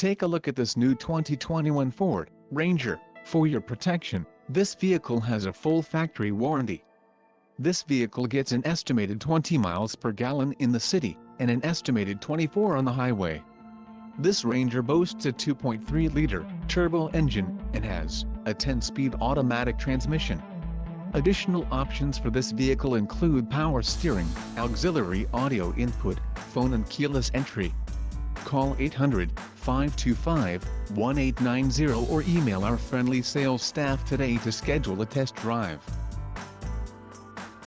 Take a look at this new 2021 Ford Ranger. For your protection, this vehicle has a full factory warranty. This vehicle gets an estimated 20 miles per gallon in the city, and an estimated 24 on the highway. This Ranger boasts a 2.3-liter turbo engine, and has a 10-speed automatic transmission. Additional options for this vehicle include power steering, auxiliary audio input, phone and keyless entry. Call 800-525-1890 or email our friendly sales staff today to schedule a test drive.